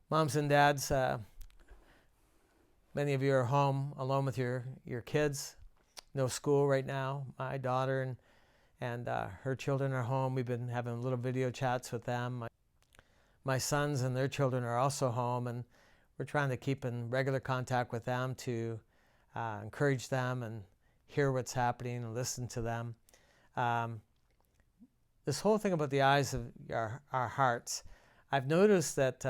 Moms and dads, many of you are home alone with your kids. No school right now. My daughter and her children are home. We've been having little video chats with them. My sons and their children are also home, and we're trying to keep in regular contact with them to encourage them and hear what's happening and listen to them. This whole thing about the eyes of our hearts, I've noticed that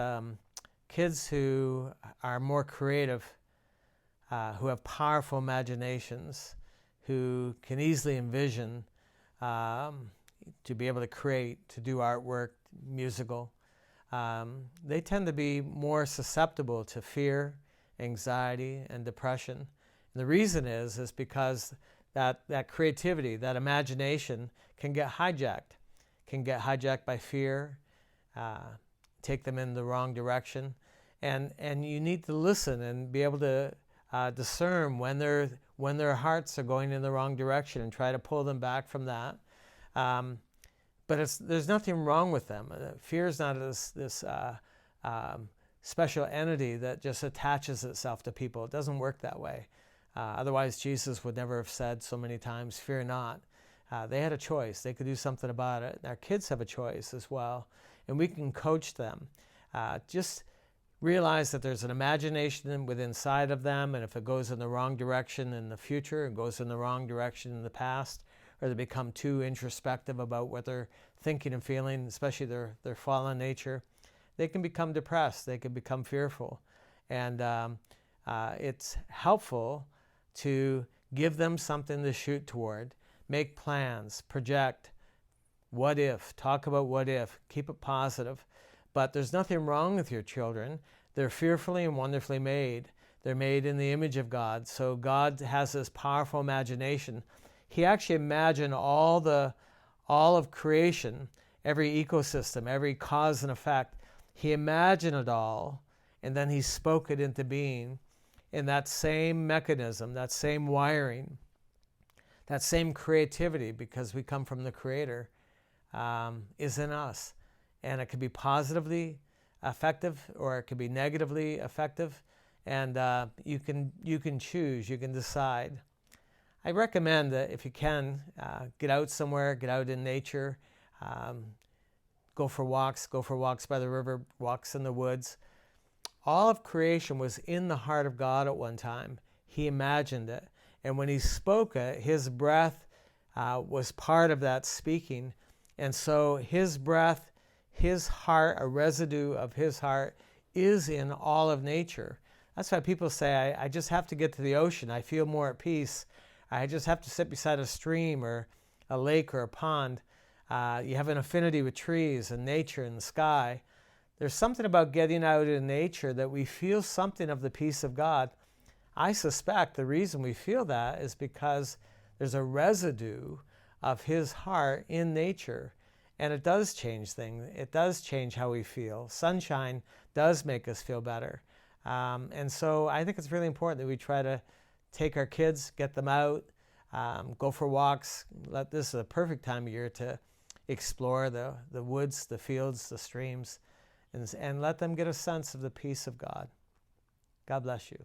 kids who are more creative, who have powerful imaginations, who can easily envision, to be able to create, to do artwork, musical, they tend to be more susceptible to fear, anxiety, and depression. And the reason is because that creativity, that imagination can get hijacked by fear, take them in the wrong direction. And you need to listen and be able to discern when their hearts are going in the wrong direction and try to pull them back from that. But there's nothing wrong with them. Fear is not this special entity that just attaches itself to people. It doesn't work that way. Otherwise, Jesus would never have said so many times, "Fear not." They had a choice. They could do something about it. And our kids have a choice as well. And we can coach them. Just realize that there's an imagination within inside of them, and if it goes in the wrong direction in the future, it goes in the wrong direction in the past, or they become too introspective about what they're thinking and feeling, especially their fallen nature, they can become depressed, they can become fearful. And it's helpful to give them something to shoot toward, make plans, project, what if, talk about what if, keep it positive. But there's nothing wrong with your children. They're fearfully and wonderfully made. They're made in the image of God. So God has this powerful imagination. He actually imagined all of creation, every ecosystem, every cause and effect. He imagined it all, and then he spoke it into being. And that same mechanism, that same wiring, that same creativity, because we come from the Creator, is in us. And it could be positively effective, or it could be negatively effective. And you can choose, you can decide. I recommend that if you can, get out somewhere, get out in nature, go for walks by the river, walks in the woods. All of creation was in the heart of God at one time. He imagined it. And when he spoke it, his breath was part of that speaking. And so his breath, his heart, a residue of his heart, is in all of nature. That's why people say, I just have to get to the ocean. I feel more at peace. I just have to sit beside a stream or a lake or a pond. You have an affinity with trees and nature and the sky. There's something about getting out in nature that we feel something of the peace of God. I suspect the reason we feel that is because there's a residue of his heart in nature. And it does change things. It does change how we feel. Sunshine does make us feel better. And so I think it's really important that we try to take our kids, get them out, go for walks. This is a perfect time of year to explore the woods, the fields, the streams, and let them get a sense of the peace of God. God bless you.